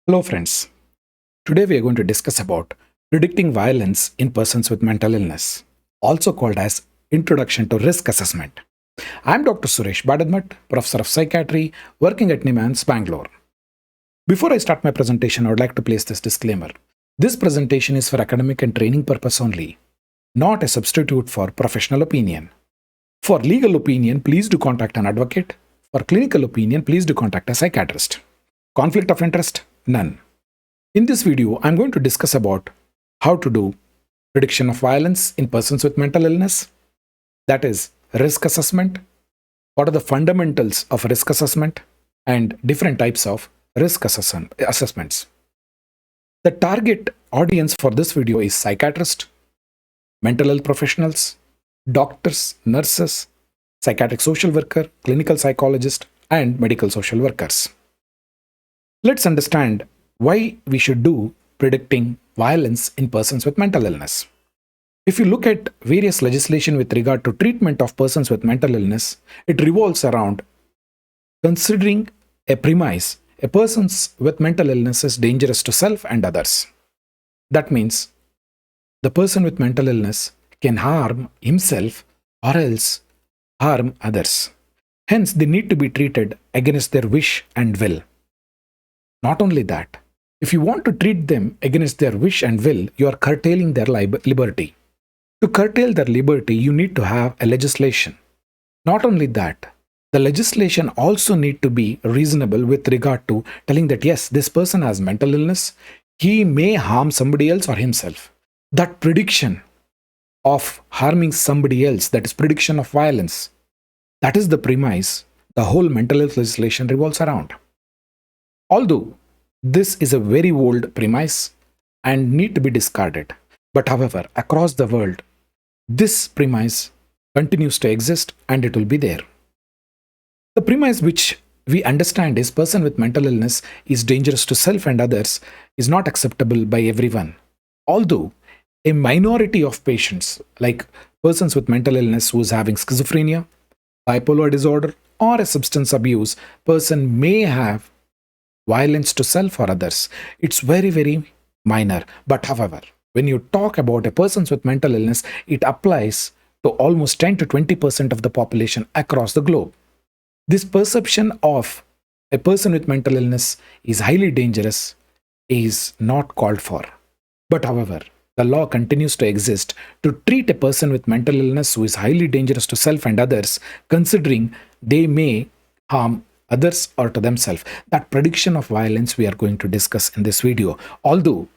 Hello friends, today we are going to discuss about predicting violence in persons with mental illness, also called as Introduction to Risk Assessment. I am Dr. Suresh Badadmat, Professor of Psychiatry, working at NIMANS, Bangalore. Before I start my presentation, I would like to place this disclaimer. This presentation is for academic and training purpose only, not a substitute for professional opinion. For legal opinion, please do contact an advocate. For clinical opinion, please do contact a psychiatrist. Conflict of interest? None. In this video, I'm going to discuss about how to do prediction of violence in persons with mental illness, that is risk assessment, what are the fundamentals of risk assessment, and different types of risk assessments. The target audience for this video is psychiatrists, mental health professionals, doctors, nurses, psychiatric social worker, clinical psychologist, and medical social workers. Let's understand why we should do predicting violence in persons with mental illness. If you look at various legislation with regard to treatment of persons with mental illness, it revolves around considering a premise: a person with mental illness is dangerous to self and others. That means the person with mental illness can harm himself or else harm others. Hence, they need to be treated against their wish and will. Not only that, if you want to treat them against their wish and will, you are curtailing their liberty. To curtail their liberty, you need to have a legislation. Not only that, the legislation also need to be reasonable with regard to telling that yes, this person has mental illness, he may harm somebody else or himself. That prediction of harming somebody else, that is prediction of violence, that is the premise the whole mental health legislation revolves around. Although this is a very old premise and need to be discarded, but however, across the world, this premise continues to exist and it will be there. The premise which we understand is person with mental illness is dangerous to self and others is not acceptable by everyone. Although a minority of patients, like persons with mental illness who is having schizophrenia, bipolar disorder, or a substance abuse, person may have violence to self or others. It's very, very minor. But however, when you talk about a person with mental illness, it applies to almost 10 to 20% of the population across the globe. This perception of a person with mental illness is highly dangerous is not called for. But however, the law continues to exist to treat a person with mental illness who is highly dangerous to self and others, considering they may harm others or to themselves. That prediction of violence we are going to discuss in this video. Although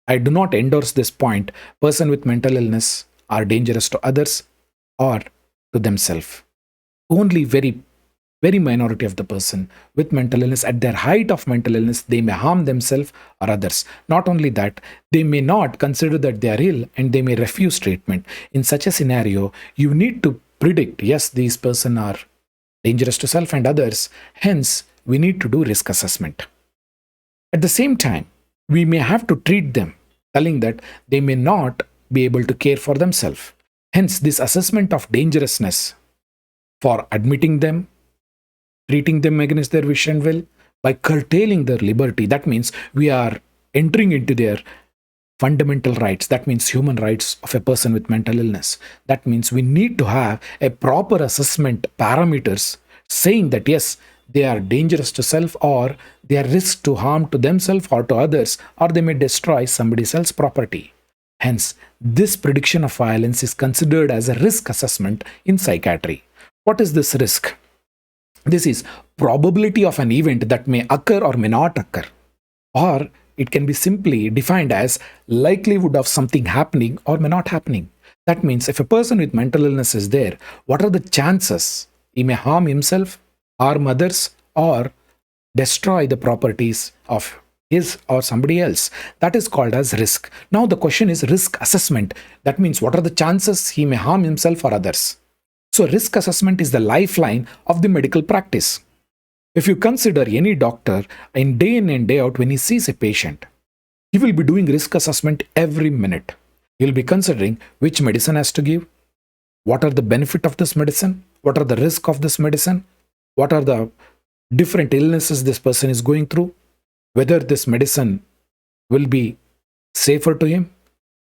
I do not endorse this point, person with mental illness are dangerous to others or to themselves. Only very minority of the person with mental illness, at their height of mental illness, they may harm themselves or others. Not only that, they may not consider that they are ill and they may refuse treatment. In such a scenario, you need to predict, yes, these person are dangerous to self and others. Hence, we need to do risk assessment. At the same time, we may have to treat them, telling that they may not be able to care for themselves. Hence, this assessment of dangerousness for admitting them, treating them against their wish and will, by curtailing their liberty. That means we are entering into their fundamental rights. That means human rights of a person with mental illness. That means we need to have a proper assessment parameters saying that yes, they are dangerous to self or they are risk to harm to themselves or to others, or they may destroy somebody else's property. Hence, this prediction of violence is considered as a risk assessment in psychiatry. What is this risk? This is probability of an event that may occur or may not occur, or it can be simply defined as likelihood of something happening or may not happening. That means if a person with mental illness is there, what are the chances he may harm himself, harm others, or destroy the properties of his or somebody else? That is called as risk. Now the question is risk assessment. That means what are the chances he may harm himself or others? So risk assessment is the lifeline of the medical practice. If you consider any doctor in and day out, when he sees a patient, he will be doing risk assessment every minute. He'll be considering which medicine has to give, what are the benefit of this medicine, what are the risk of this medicine, what are the different illnesses this person is going through, whether this medicine will be safer to him,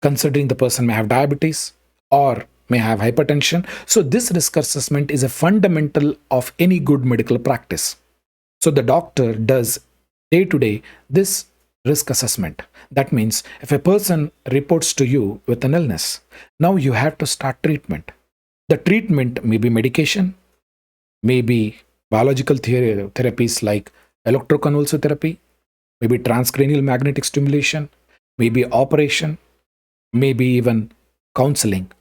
considering the person may have diabetes or may have hypertension. So this risk assessment is a fundamental of any good medical practice. So the doctor does day to day this risk assessment. That means if a person reports to you with an illness, now you have to start treatment. The treatment may be medication, may be biological therapies like electroconvulsive therapy, maybe transcranial magnetic stimulation, maybe operation, maybe even counseling.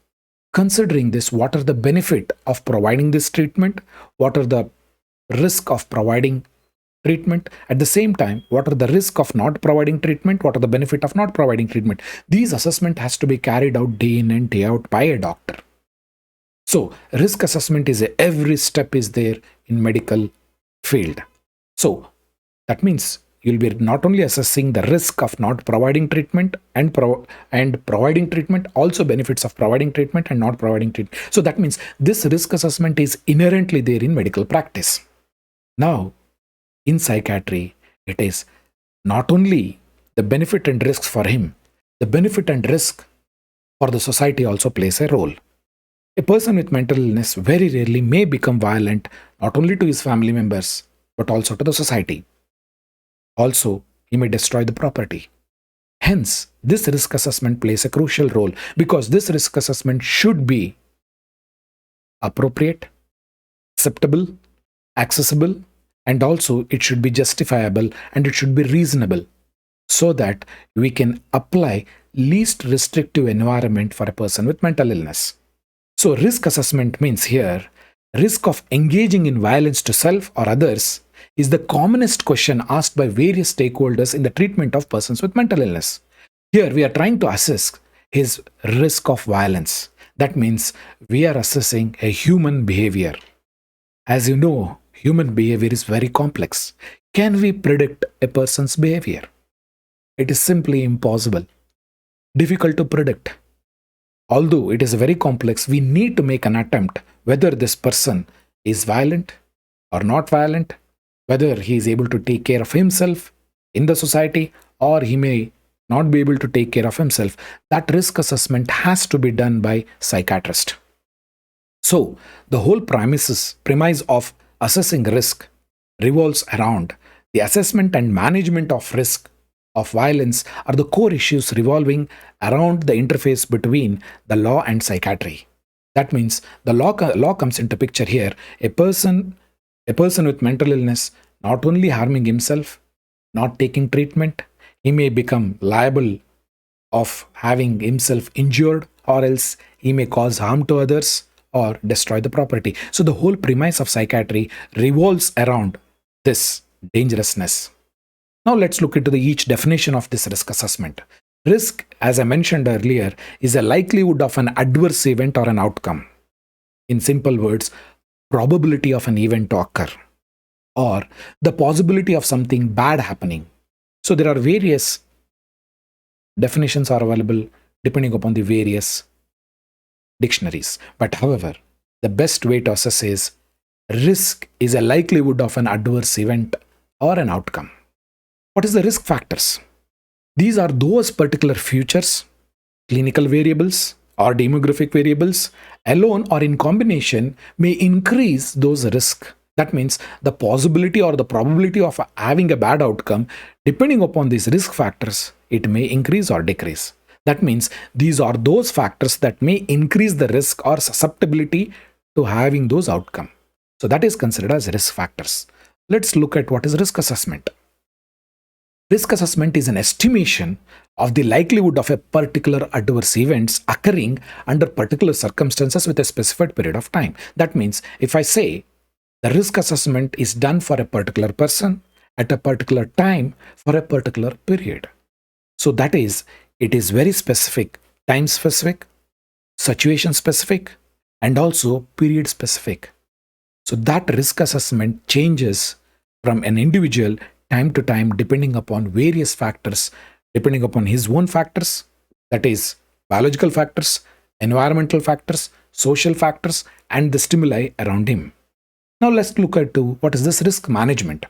Considering this, what are the benefit of providing this treatment? What are the risk of providing treatment? At the same time, what are the risk of not providing treatment? What are the benefit of not providing treatment? These assessment has to be carried out day in and day out by a doctor. So risk assessment is every step is there in medical field. So that means you'll be not only assessing the risk of not providing treatment and providing treatment, also benefits of providing treatment and not providing treatment. So that means this risk assessment is inherently there in medical practice. Now, in psychiatry, it is not only the benefit and risks for him, the benefit and risk for the society also plays a role. A person with mental illness very rarely may become violent not only to his family members, but also to the society. Also, he may destroy the property. Hence, this risk assessment plays a crucial role because this risk assessment should be appropriate, acceptable, accessible, and also it should be justifiable and it should be reasonable so that we can apply least restrictive environment for a person with mental illness. So risk assessment means here, risk of engaging in violence to self or others is the commonest question asked by various stakeholders in the treatment of persons with mental illness. Here we are trying to assess his risk of violence. That means we are assessing a human behavior. As you know, human behavior is very complex. Can we predict a person's behavior? It is simply impossible. Difficult to predict. Although it is very complex, we need to make an attempt whether this person is violent or not violent, whether he is able to take care of himself in the society or he may not be able to take care of himself. That risk assessment has to be done by psychiatrist. So the whole premise of assessing risk revolves around the assessment and management of risk of violence are the core issues revolving around the interface between the law and psychiatry. That means the law comes into picture here. A person with mental illness not only harming himself, not taking treatment, he may become liable of having himself injured, or else he may cause harm to others or destroy the property. So the whole premise of psychiatry revolves around this dangerousness. Now let's look into each definition of this risk assessment. Risk, as I mentioned earlier, is a likelihood of an adverse event or an outcome. In simple words, probability of an event to occur or the possibility of something bad happening. So there are various definitions are available depending upon the various dictionaries. But however, the best way to assess is risk is a likelihood of an adverse event or an outcome. What is the risk factors? These are those particular features, clinical variables or demographic variables alone or in combination may increase those risks. That means the possibility or the probability of having a bad outcome, depending upon these risk factors, it may increase or decrease. That means these are those factors that may increase the risk or susceptibility to having those outcomes. So that is considered as risk factors. Let's look at what is risk assessment. Risk assessment is an estimation of the likelihood of a particular adverse events occurring under particular circumstances with a specified period of time. That means if I say the risk assessment is done for a particular person at a particular time for a particular period. So that is, it is very specific, time specific, situation specific, and also period specific. So that risk assessment changes from an individual time to time depending upon various factors, depending upon his own factors, that is biological factors, environmental factors, social factors, and the stimuli around him. Now let's look at what is this risk management.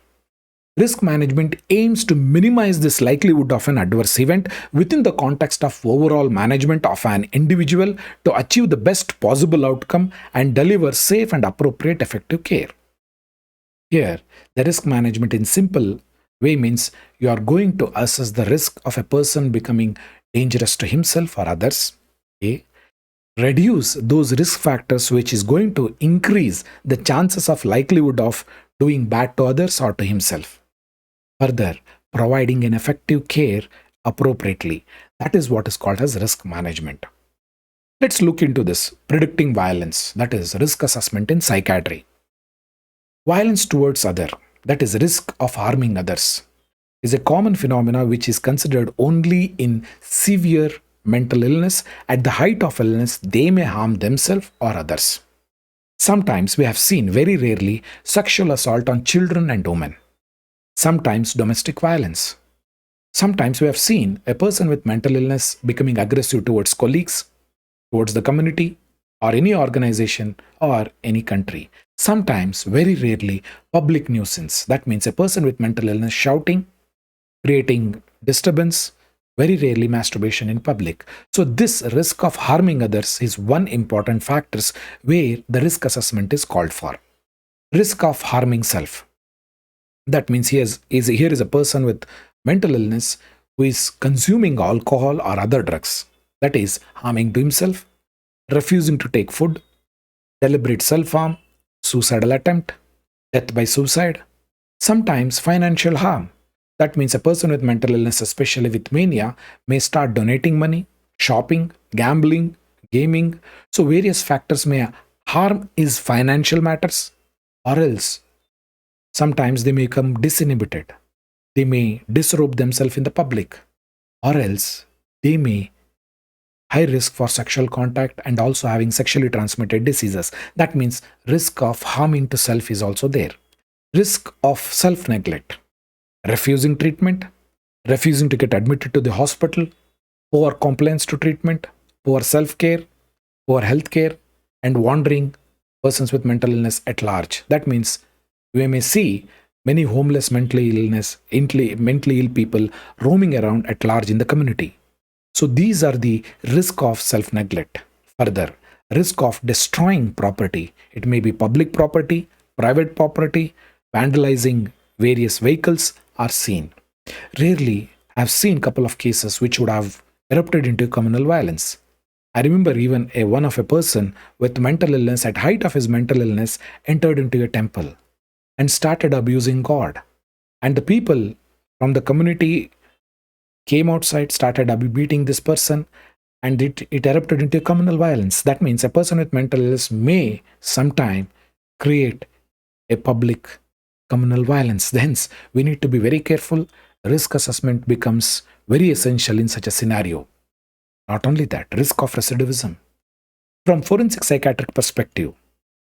Risk management aims to minimize this likelihood of an adverse event within the context of overall management of an individual to achieve the best possible outcome and deliver safe and appropriate effective care. Here, the risk management in simple way means you are going to assess the risk of a person becoming dangerous to himself or others. A. Reduce those risk factors which is going to increase the chances of likelihood of doing bad to others or to himself. Further, providing an effective care appropriately. That is what is called as risk management. Let's look into this predicting violence, that is risk assessment in psychiatry. Violence towards other, that is risk of harming others, is a common phenomena which is considered only in severe mental illness. At the height of illness, they may harm themselves or others. Sometimes we have seen, very rarely, sexual assault on children and women. Sometimes domestic violence. Sometimes we have seen a person with mental illness becoming aggressive towards colleagues, towards the community, or any organization or any country. Sometimes, very rarely, public nuisance. That means a person with mental illness shouting, creating disturbance, very rarely masturbation in public. So this risk of harming others is one important factor where the risk assessment is called for. Risk of harming self. That means here is a person with mental illness who is consuming alcohol or other drugs. That is harming to himself, refusing to take food, deliberate self-harm, suicidal attempt, death by suicide, sometimes financial harm. That means a person with mental illness, especially with mania, may start donating money, shopping, gambling, gaming. So various factors may harm his financial matters, or else sometimes they may become disinhibited. They may disrobe themselves in the public, or else they may high risk for sexual contact and also having sexually transmitted diseases. That means risk of harming to self is also there. Risk of self-neglect, refusing treatment, refusing to get admitted to the hospital, poor compliance to treatment, poor self-care, poor health care, and wandering persons with mental illness at large. That means we may see many homeless mentally ill people roaming around at large in the community. So these are the risk of self-neglect. Further, risk of destroying property. It may be public property, private property, vandalizing various vehicles are seen. Rarely I've seen a couple of cases which would have erupted into communal violence. I remember even one of a person with mental illness, at height of his mental illness, entered into a temple and started abusing God. And the people from the community came outside, started beating this person, and it erupted into communal violence. That means a person with mental illness may sometime create a public communal violence. Hence, we need to be very careful. Risk assessment becomes very essential in such a scenario. Not only that, risk of recidivism. From forensic psychiatric perspective,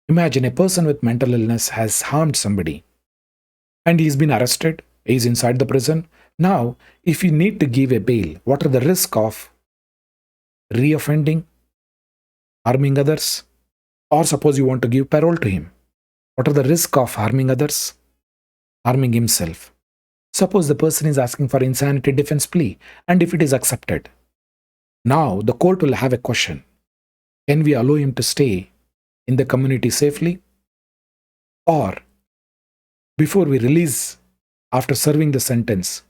imagine a person with mental illness has harmed somebody and he's been arrested, he's inside the prison. Now, if you need to give a bail, what are the risks of reoffending, harming others? Or suppose you want to give parole to him. What are the risks of harming others, harming himself? Suppose the person is asking for insanity defense plea, and if it is accepted, now the court will have a question. Can we allow him to stay in the community safely? Or before we release, after serving the sentence,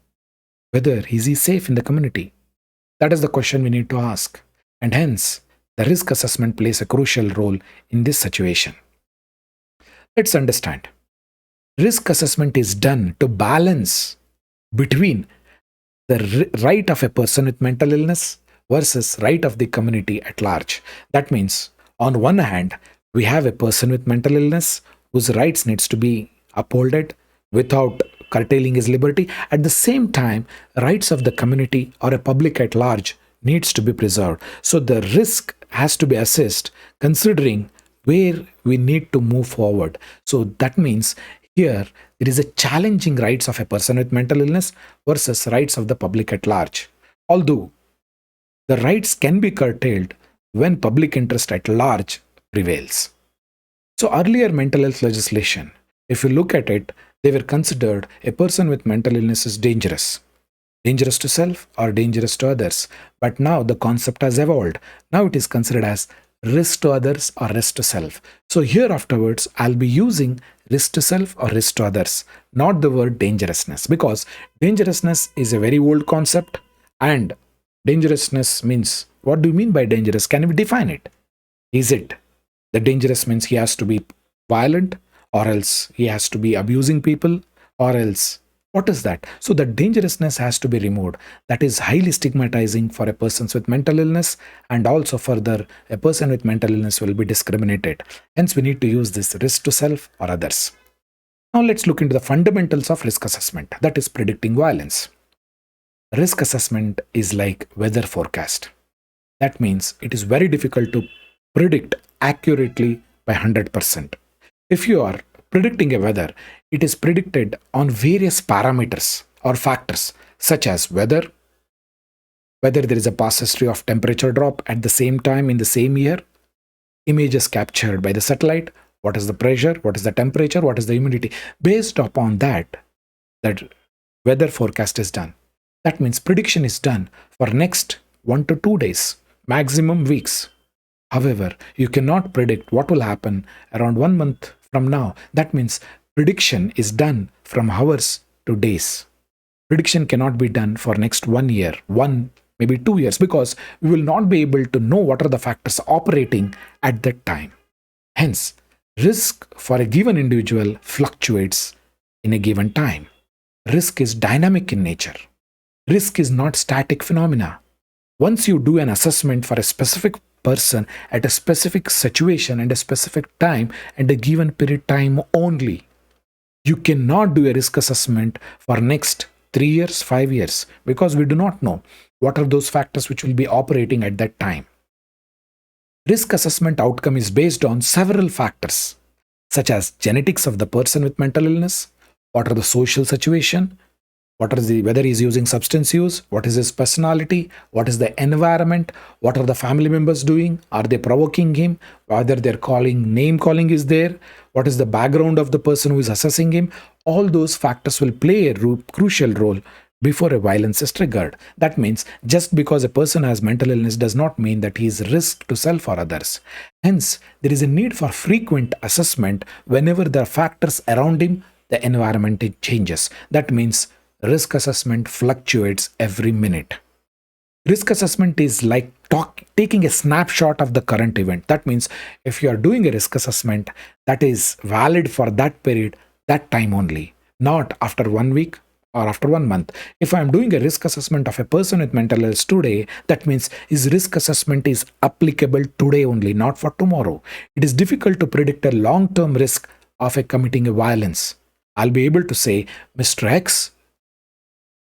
whether is he safe in the community? That is the question we need to ask. And hence, the risk assessment plays a crucial role in this situation. Let's understand. Risk assessment is done to balance between the right of a person with mental illness versus right of the community at large. That means, on one hand, we have a person with mental illness whose rights needs to be upheld without curtailing his liberty. At the same time, rights of the community or a public at large needs to be preserved. So the risk has to be assessed considering where we need to move forward. So that means here there is a challenging rights of a person with mental illness versus rights of the public at large. Although the rights can be curtailed when public interest at large prevails. So earlier mental health legislation, if you look at it, they were considered a person with mental illness is dangerous. Dangerous to self or dangerous to others. But now the concept has evolved. Now it is considered as risk to others or risk to self. So here afterwards, I'll be using risk to self or risk to others, not the word dangerousness, because dangerousness is a very old concept. And dangerousness means, what do you mean by dangerous? Can we define it? Is it the dangerous means he has to be violent, or else he has to be abusing people, or else what is that? So the dangerousness has to be removed. That is highly stigmatizing for a person with mental illness, and also further a person with mental illness will be discriminated. Hence we need to use this risk to self or others. Now let's look into the fundamentals of risk assessment, that is predicting violence. Risk assessment is like weather forecast. That means it is very difficult to predict accurately by 100%. If you are predicting a weather, it is predicted on various parameters or factors such as whether there is a past history of temperature drop at the same time in the same year, images captured by the satellite, what is the pressure, what is the temperature, what is the humidity. Based upon that weather forecast is done. That means prediction is done for next 1 to 2 days, maximum weeks. However, you cannot predict what will happen around 1 month from now. That means prediction is done from hours to days. Prediction cannot be done for next 1 year, maybe 2 years, because we will not be able to know what are the factors operating at that time. Hence, risk for a given individual fluctuates in a given time. Risk is dynamic in nature. Risk is not static phenomena. Once you do an assessment for a specific person at a specific situation and a specific time and a given period time only, you cannot do a risk assessment for next 3 years, 5 years, because we do not know what are those factors which will be operating at that time. Risk assessment outcome is based on several factors, such as genetics of the person with mental illness, what are the social situation, whether he's using substance use, what is his personality, what is the environment, what are the family members doing, are they provoking him, whether their name calling is there, what is the background of the person who is assessing him. All those factors will play a crucial role before a violence is triggered. That means just because a person has mental illness does not mean that he is risk to self or others. Hence, there is a need for frequent assessment whenever there are factors around him, the environment changes. That means risk assessment fluctuates every minute. Risk assessment is like taking a snapshot of the current event. That means if you are doing a risk assessment, that is valid for that period, that time only, not after 1 week or after 1 month. If I am doing a risk assessment of a person with mental illness today, that means his risk assessment is applicable today only, not for tomorrow. It is difficult to predict a long-term risk of committing a violence. I'll be able to say, Mr. X,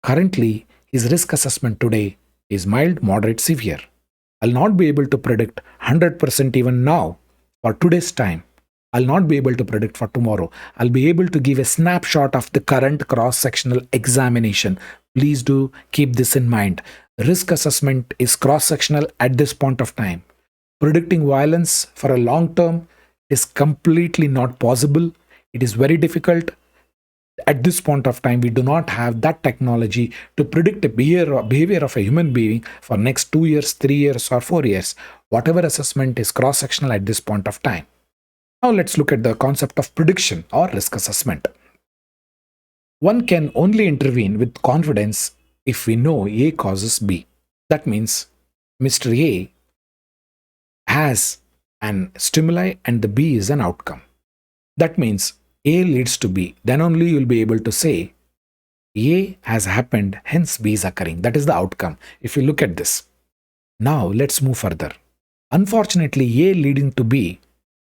currently, his risk assessment today is mild, moderate, severe. I'll not be able to predict 100% even now for today's time. I'll not be able to predict for tomorrow. I'll be able to give a snapshot of the current cross-sectional examination. Please do keep this in mind. Risk assessment is cross-sectional at this point of time. Predicting violence for a long term is completely not possible. It is very difficult. At this point of time, we do not have that technology to predict the behavior of a human being for next 2 years, 3 years, or 4 years. Whatever assessment is cross-sectional at this point of time. Now let's look at the concept of prediction or risk assessment. One can only intervene with confidence if we know A causes B. That means Mr. A has an stimuli and the B is an outcome. That means A leads to B. Then only you'll be able to say A has happened, hence B is occurring. That is the outcome. If you look at this. Now let's move further. Unfortunately, A leading to B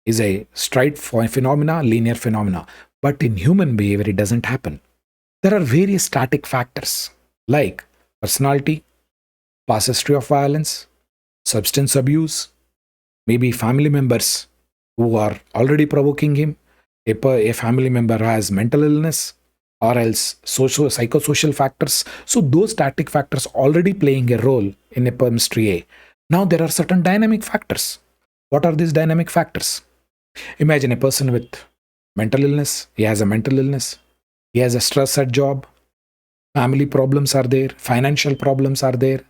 is a straight phenomena, linear phenomena. But in human behavior, it doesn't happen. There are various static factors like personality, past history of violence, substance abuse, maybe family members who are already provoking him, a family member has mental illness, or else psychosocial factors. So those static factors already playing a role in a Mr. A. Now there are certain dynamic factors. What are these dynamic factors? Imagine a person with mental illness. He has a mental illness. He has a stress at job, family problems are there, financial problems are there,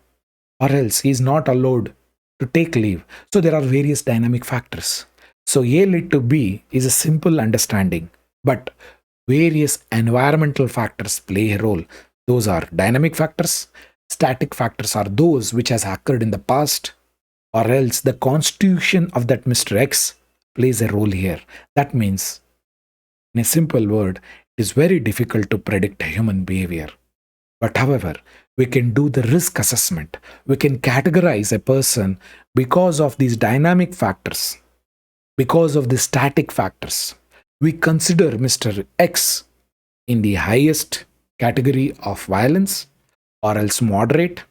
or else he is not allowed to take leave. So there are various dynamic factors. So A lead to B is a simple understanding, but various environmental factors play a role. Those are dynamic factors. Static factors are those which has occurred in the past, or else the constitution of that Mr. X plays a role here. That means, in a simple word, it is very difficult to predict human behavior. But however, we can do the risk assessment. We can categorize a person because of these dynamic factors, because of the static factors. We consider Mr. X in the highest category of violence, or else moderate,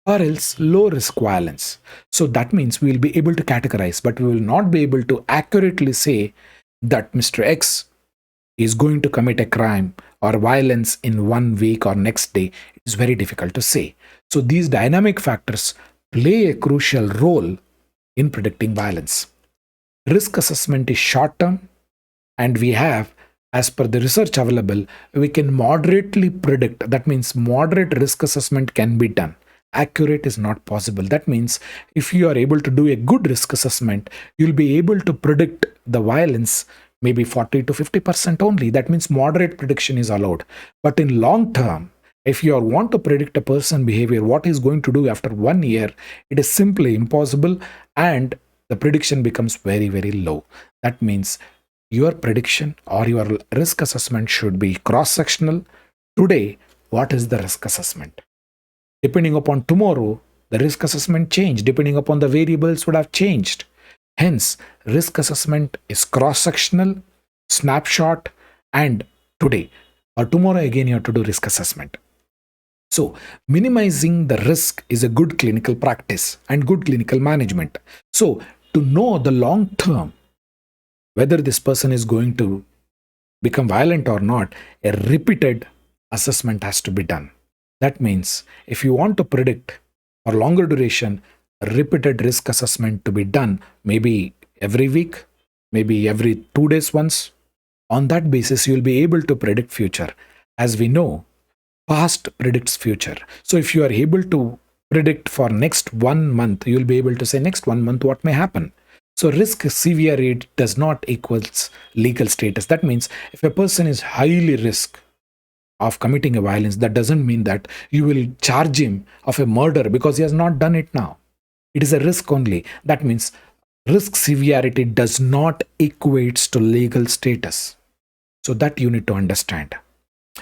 or else low risk violence. So that means we will be able to categorize, but we will not be able to accurately say that Mr. X is going to commit a crime or violence in 1 week or next day. It's very difficult to say. So these dynamic factors play a crucial role in predicting violence. Risk assessment is short term, and we have, as per the research available, we can moderately predict. That means moderate risk assessment can be done. Accurate is not possible. That means if you are able to do a good risk assessment, you'll be able to predict the violence maybe 40 to 50% only. That means moderate prediction is allowed. But in long term, if you want to predict a person behavior, what he's going to do after 1 year, it is simply impossible, and the prediction becomes very, very low. That means your prediction or your risk assessment should be cross-sectional. Today, what is the risk assessment? Depending upon tomorrow, the risk assessment changed. Depending upon the variables would have changed. Hence, risk assessment is cross-sectional, snapshot, and today or tomorrow again you have to do risk assessment. So, minimizing the risk is a good clinical practice and good clinical management. So, to know the long term, whether this person is going to become violent or not, a repeated assessment has to be done. That means if you want to predict for longer duration, repeated risk assessment to be done, maybe every week, maybe every 2 days once. On that basis, you'll be able to predict future. As we know, past predicts future. So if you are able to predict for next 1 month, you'll be able to say next 1 month what may happen. So risk severity does not equals legal status. That means if a person is highly risk of committing a violence, that doesn't mean that you will charge him of a murder because he has not done it now. It is a risk only. That means risk severity does not equates to legal status. So that you need to understand.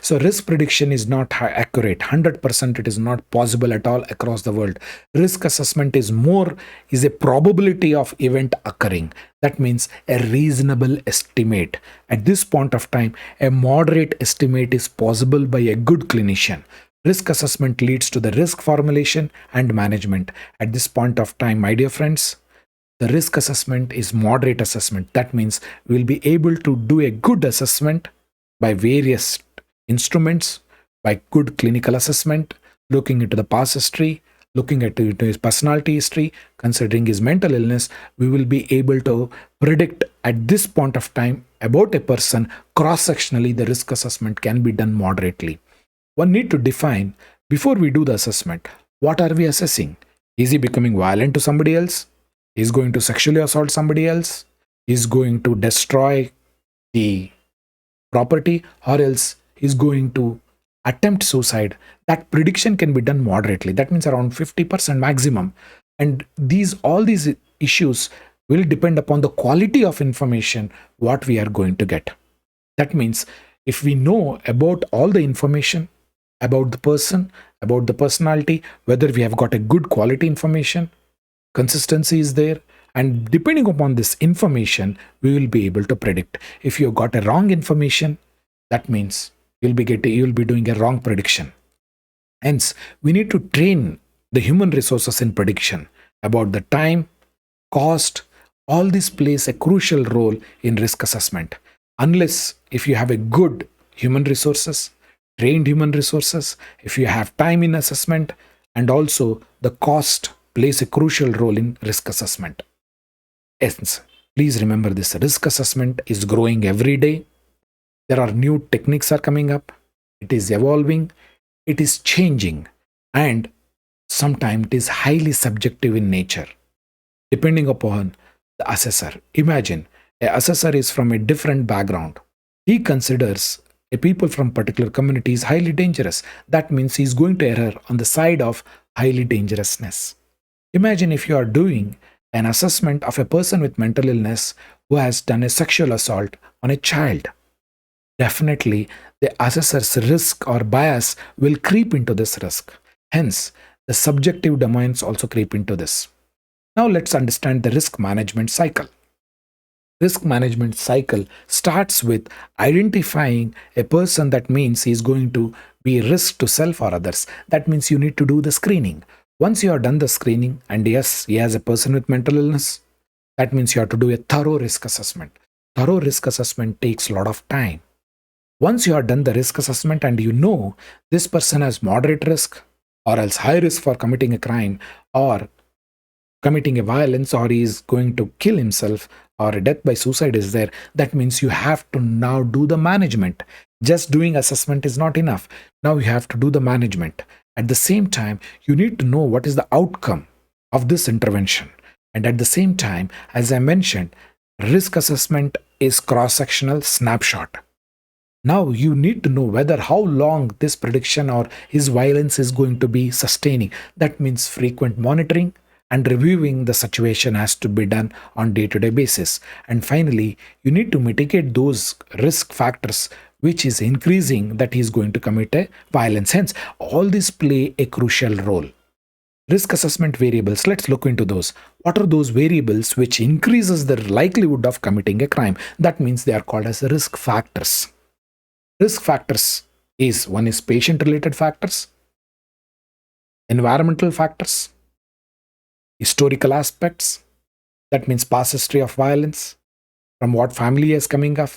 So risk prediction is not accurate. 100% it is not possible at all across the world. Risk assessment is a probability of event occurring. That means a reasonable estimate. At this point of time, a moderate estimate is possible by a good clinician. Risk assessment leads to the risk formulation and management. At this point of time, my dear friends, the risk assessment is moderate assessment. That means we will be able to do a good assessment by various instruments, by good clinical assessment, looking into the past history, looking at his personality history, considering his mental illness. We will be able to predict at this point of time about a person cross-sectionally. The risk assessment can be done moderately. One need to define, before we do the assessment, what are we assessing? Is he becoming violent to somebody else? Is going to sexually assault somebody else? Is going to destroy the property, or else is going to attempt suicide? That prediction can be done moderately. That means around 50% maximum. And all these issues will depend upon the quality of information what we are going to get. That means if we know about all the information about the person, about the personality, whether we have got a good quality information, consistency is there, and depending upon this information, we will be able to predict. If you got a wrong information, that means you'll be doing a wrong prediction. Hence, we need to train the human resources in prediction about the time, cost. All this plays a crucial role in risk assessment. Unless if you have a good human resources, trained human resources, if you have time in assessment, and also the cost plays a crucial role in risk assessment. Hence, please remember this, risk assessment is growing every day. There are new techniques are coming up. It is evolving. It is changing. And sometimes it is highly subjective in nature, depending upon the assessor. Imagine a assessor is from a different background. He considers a people from particular community is highly dangerous. That means he's going to err on the side of highly dangerousness. Imagine if you are doing an assessment of a person with mental illness who has done a sexual assault on a child. Definitely, the assessor's risk or bias will creep into this risk. Hence, the subjective domains also creep into this. Now, let's understand the risk management cycle. Risk management cycle starts with identifying a person. That means he is going to be a risk to self or others. That means you need to do the screening. Once you have done the screening, and yes, he has a person with mental illness, that means you have to do a thorough risk assessment. Thorough risk assessment takes a lot of time. Once you have done the risk assessment and you know this person has moderate risk or else high risk for committing a crime or committing a violence, or he is going to kill himself, or a death by suicide is there, that means you have to now do the management. Just doing assessment is not enough. Now you have to do the management. At the same time, you need to know what is the outcome of this intervention. And at the same time, as I mentioned, risk assessment is cross-sectional snapshot. Now you need to know whether how long this prediction or his violence is going to be sustaining. That means frequent monitoring and reviewing the situation has to be done on day-to-day basis. And finally, you need to mitigate those risk factors which is increasing that he is going to commit a violence. Hence, all these play a crucial role. Risk assessment variables, let's look into those. What are those variables which increases the likelihood of committing a crime? That means they are called as risk factors. Risk factors is one is patient-related factors, environmental factors, historical aspects, that means past history of violence, from what family is coming up,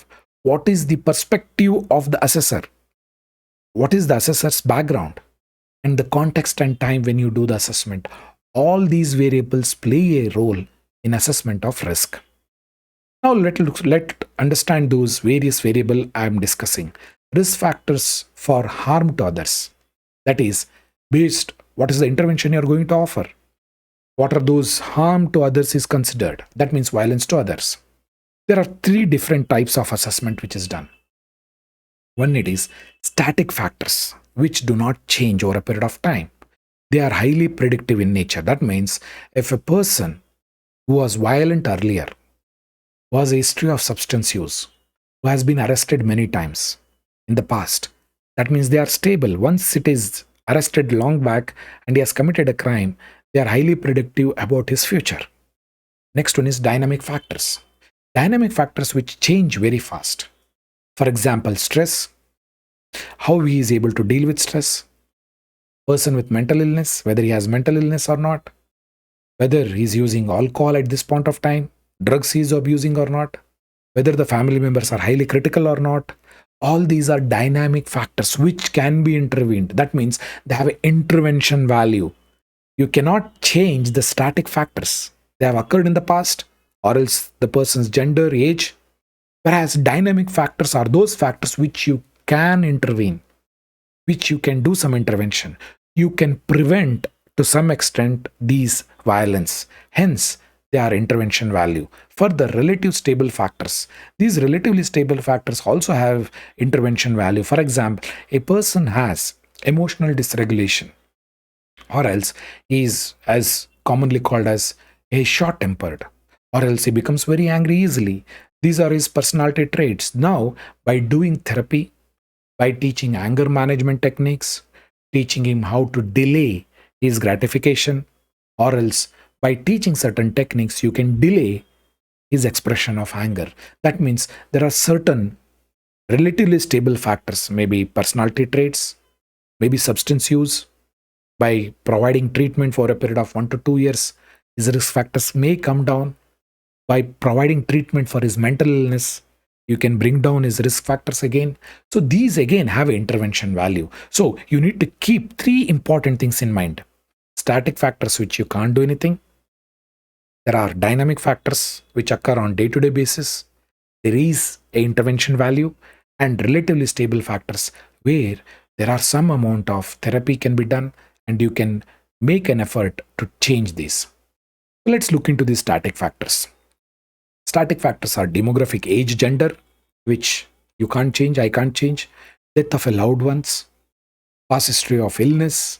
what is the perspective of the assessor, what is the assessor's background, and the context and time when you do the assessment. All these variables play a role in assessment of risk. Now let's understand those various variables I am discussing. Risk factors for harm to others. That is, based what is the intervention you are going to offer. What are those harm to others is considered. That means violence to others. There are three different types of assessment which is done. One, it is static factors, which do not change over a period of time. They are highly predictive in nature. That means if a person who was violent earlier, who has a history of substance use, who has been arrested many times in the past, that means they are stable. Once it is arrested long back and he has committed a crime, they are highly predictive about his future. Next one is dynamic factors. Dynamic factors which change very fast. For example, stress, how he is able to deal with stress, person with mental illness, whether he has mental illness or not, whether he is using alcohol at this point of time, drugs he is abusing or not, whether the family members are highly critical or not. All these are dynamic factors which can be intervened. That means they have an intervention value. You cannot change the static factors. They have occurred in the past, or else the person's gender, age. Whereas dynamic factors are those factors which you can intervene, which you can do some intervention. You can prevent to some extent these violence. Hence, they are intervention value. For the relative stable factors, these relatively stable factors also have intervention value. For example, a person has emotional dysregulation, or else he is as commonly called as a short-tempered, or else he becomes very angry easily. These are his personality traits. Now, by doing therapy, by teaching anger management techniques, teaching him how to delay his gratification, or else by teaching certain techniques, you can delay his expression of anger. That means there are certain relatively stable factors, maybe personality traits, maybe substance use. By providing treatment for a period of 1 to 2 years, his risk factors may come down. By providing treatment for his mental illness, you can bring down his risk factors again. So these again have intervention value. So you need to keep three important things in mind. Static factors which you can't do anything. There are dynamic factors which occur on day-to-day basis. There is an intervention value. and relatively stable factors where there are some amount of therapy can be done and you can make an effort to change these. Let's look into these static factors. Static factors are demographic, age, gender, which you can't change, I can't change, death of a loved ones, past history of illness,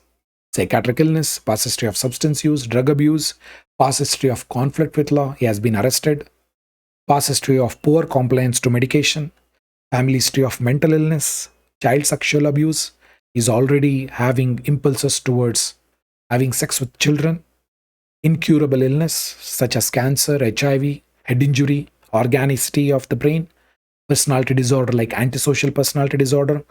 psychiatric illness, past history of substance use, drug abuse, past history of conflict with law, he has been arrested, past history of poor compliance to medication, family history of mental illness, child sexual abuse, is already having impulses towards having sex with children, incurable illness such as cancer, HIV, head injury, organicity of the brain, personality disorder like antisocial personality disorder,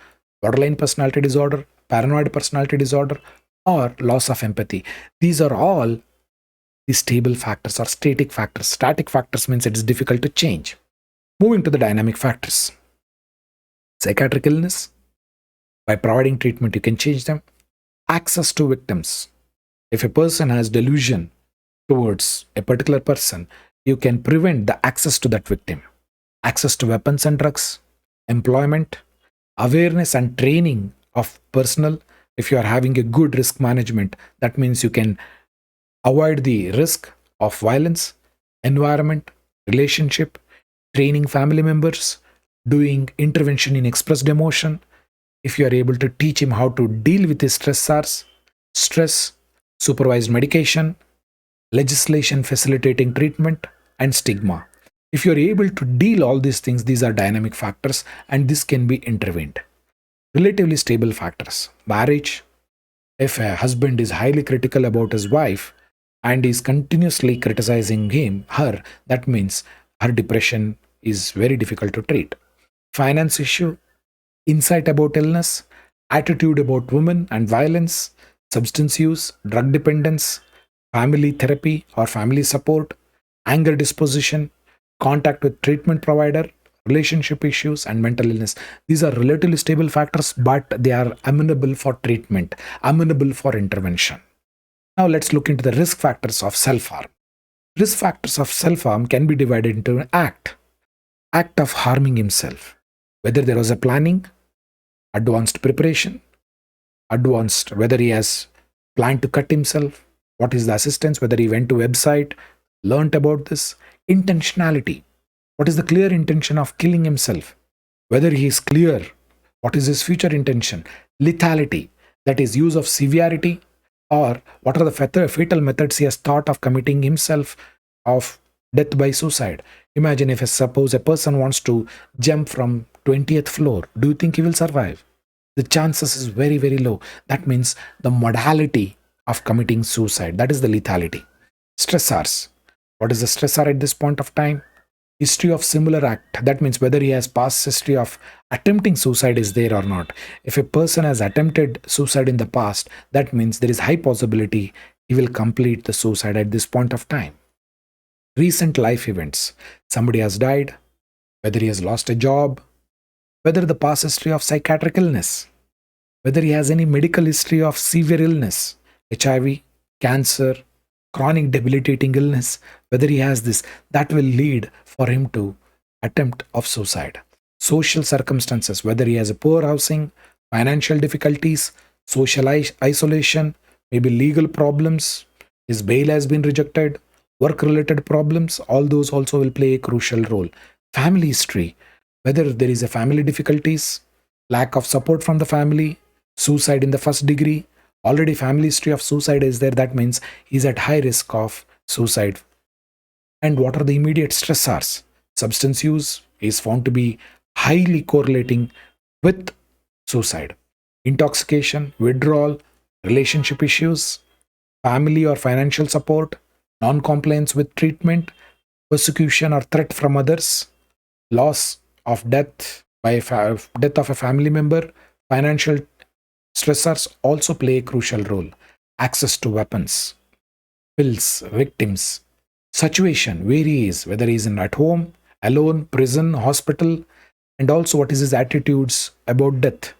borderline personality disorder, paranoid personality disorder, or loss of empathy. These are all the stable factors or static factors. Static factors means it is difficult to change. Moving to the dynamic factors. Psychiatric illness, by providing treatment, you can change them. Access to victims. If a person has delusion towards a particular person, you can prevent the access to that victim. Access to weapons and drugs, employment, awareness and training of personnel. If you are having a good risk management, that means you can avoid the risk of violence, environment, relationship, training family members, doing intervention in expressed emotion. If you are able to teach him how to deal with his stressors, stress, supervised medication, legislation facilitating treatment, and stigma. If you're able to deal all these things, these are dynamic factors and this can be intervened. Relatively stable factors. Marriage. If a husband is highly critical about his wife and is continuously criticizing her, that means her depression is very difficult to treat. Finance issue. Insight about illness. Attitude about women and violence. Substance use, drug dependence, family therapy or family support, anger disposition, contact with treatment provider, relationship issues, and mental illness. These are relatively stable factors, but they are amenable for treatment, amenable for intervention. Now let's look into the risk factors of self-harm. Risk factors of self-harm can be divided into an act of harming himself, whether there was a planning, advanced preparation, advanced, whether he has planned to cut himself, what is the assistance, whether he went to website, learnt about this, intentionality, what is the clear intention of killing himself, whether he is clear, what is his future intention, lethality, that is use of severity, or what are the fatal methods he has thought of committing himself of death by suicide. Imagine if suppose a person wants to jump from 20th floor, do you think he will survive? The chances is very, very low. That means the modality of committing suicide, that is the lethality. Stressors. What is the stressor at this point of time? History of similar act. That means whether he has past history of attempting suicide is there or not. If a person has attempted suicide in the past, that means there is high possibility he will complete the suicide at this point of time. Recent life events. Somebody has died, whether he has lost a job, whether the past history of psychiatric illness, whether he has any medical history of severe illness, HIV, cancer, chronic debilitating illness, whether he has this, that will lead for him to attempt of suicide. Social circumstances, whether he has a poor housing, financial difficulties, social isolation, maybe legal problems, his bail has been rejected, work-related problems, all those also will play a crucial role. Family history, whether there is a family difficulties, lack of support from the family, suicide in the first degree, already family history of suicide is there, that means he's at high risk of suicide. And what are the immediate stressors? Substance use is found to be highly correlating with suicide. Intoxication, withdrawal, relationship issues, family or financial support, non-compliance with treatment, persecution or threat from others, loss of death by death of a family member, financial stressors also play a crucial role. Access to weapons, pills, victims, situation where he is, whether he is at home, alone, prison, hospital, and also what is his attitudes about death,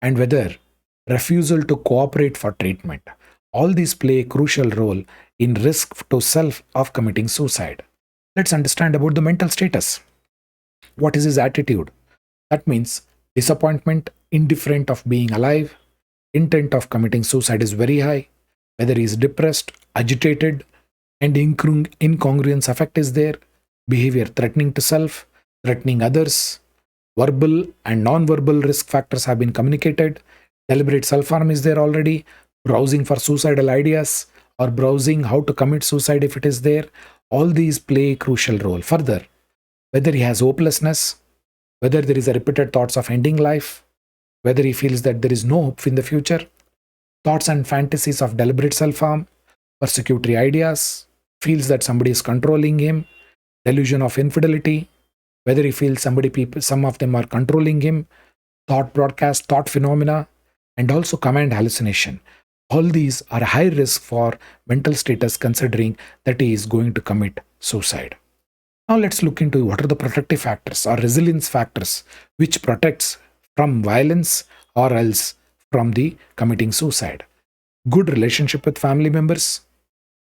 and whether refusal to cooperate for treatment. All these play a crucial role in risk to self of committing suicide. Let's understand about the mental status. What is his attitude? That means disappointment, indifferent of being alive, intent of committing suicide is very high, whether he is depressed, agitated, and incongruence affect is there, behavior threatening to self, threatening others, verbal and non-verbal risk factors have been communicated, deliberate self-harm is there already, browsing for suicidal ideas or browsing how to commit suicide if it is there, all these play a crucial role. Further, whether he has hopelessness, whether there is a repeated thoughts of ending life, whether he feels that there is no hope in the future, thoughts and fantasies of deliberate self-harm, persecutory ideas, feels that somebody is controlling him, delusion of infidelity, whether he feels some of them are controlling him, thought broadcast, thought phenomena, and also command hallucination. All these are high risk for mental status considering that he is going to commit suicide. Now let's look into what are the protective factors or resilience factors which protects from violence or else from the committing suicide. Good relationship with family members,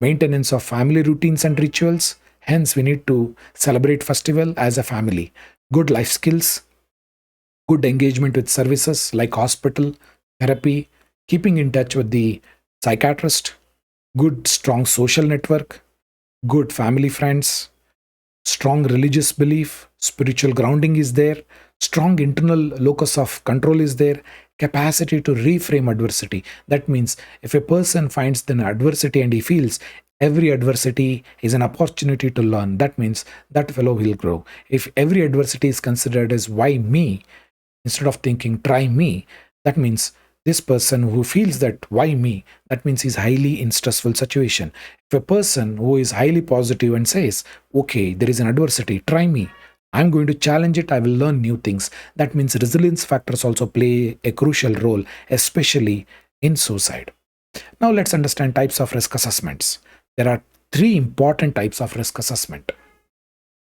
maintenance of family routines and rituals. Hence, we need to celebrate festival as a family. Good life skills, good engagement with services like hospital, therapy, keeping in touch with the psychiatrist, good strong social network, good family friends, strong religious belief, spiritual grounding is there, strong internal locus of control is there, capacity to reframe adversity. That means if a person finds an adversity and he feels every adversity is an opportunity to learn, that means that fellow will grow. If every adversity is considered as why me, instead of thinking try me, that means this person who feels that why me, that means he's highly in stressful situation. If a person who is highly positive and says, okay, there is an adversity, try me, I'm going to challenge it, I will learn new things, that means resilience factors also play a crucial role, especially in suicide. Now let's understand types of risk assessments. There are three important types of risk assessment.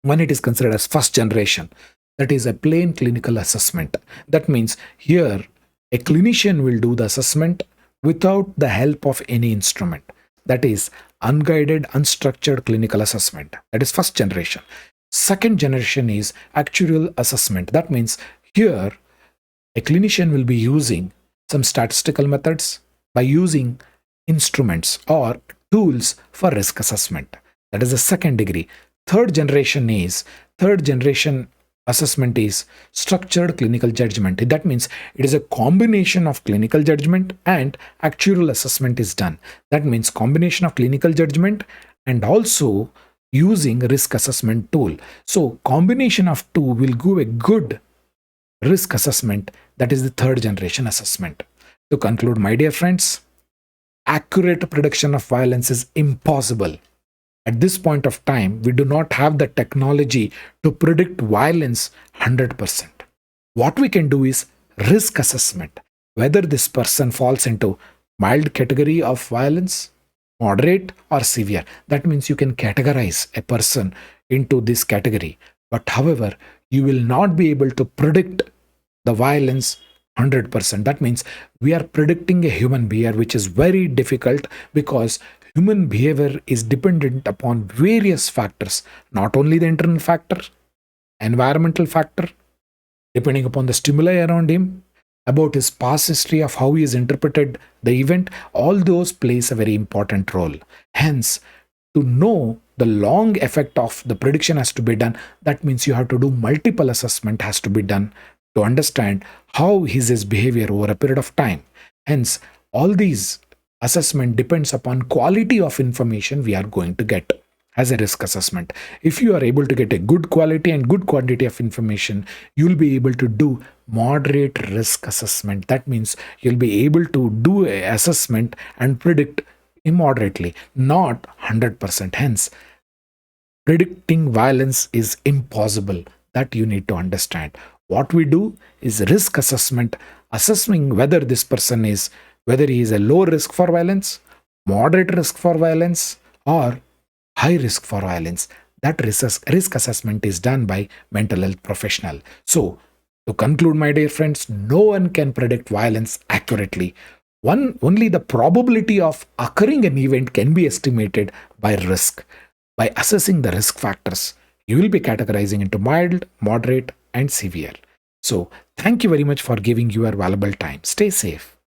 One, it is considered as first generation. That is a plain clinical assessment. That means here a clinician will do the assessment without the help of any instrument. That is unguided, unstructured clinical assessment. That is first generation. Second generation is actuarial assessment. That means here a clinician will be using some statistical methods by using instruments or tools for risk assessment. That is the second degree. Third generation assessment is structured clinical judgment. That means it is a combination of clinical judgment and actuarial assessment is done. That means combination of clinical judgment and also using risk assessment tool. So combination of two will give a good risk assessment. That is the third generation assessment. To conclude, my dear friends, accurate prediction of violence is impossible. At this point of time, we do not have the technology to predict violence 100%. What we can do is risk assessment, whether this person falls into mild category of violence, moderate or severe. That means you can categorize a person into this category. But however, you will not be able to predict the violence 100%. That means we are predicting a human behavior, which is very difficult because human behavior is dependent upon various factors, not only the internal factor, environmental factor, depending upon the stimuli around him, about his past history of how he has interpreted the event. All those plays a very important role. Hence, to know the long effect of the prediction has to be done. That means you have to do multiple assessment has to be done to understand how is his behavior over a period of time. Hence, all these assessment depends upon quality of information we are going to get as a risk assessment. If you are able to get a good quality and good quantity of information, you'll be able to do moderate risk assessment. That means you'll be able to do a assessment and predict immoderately, not 100%. Hence, predicting violence is impossible. That you need to understand. What we do is risk assessment, assessing whether this person is, whether he is a low risk for violence, moderate risk for violence, or high risk for violence. That risk assessment is done by mental health professional. So, to conclude, my dear friends, no one can predict violence accurately. Only the probability of occurring an event can be estimated by risk. By assessing the risk factors, you will be categorizing into mild, moderate, and severe. So, thank you very much for giving your valuable time. Stay safe.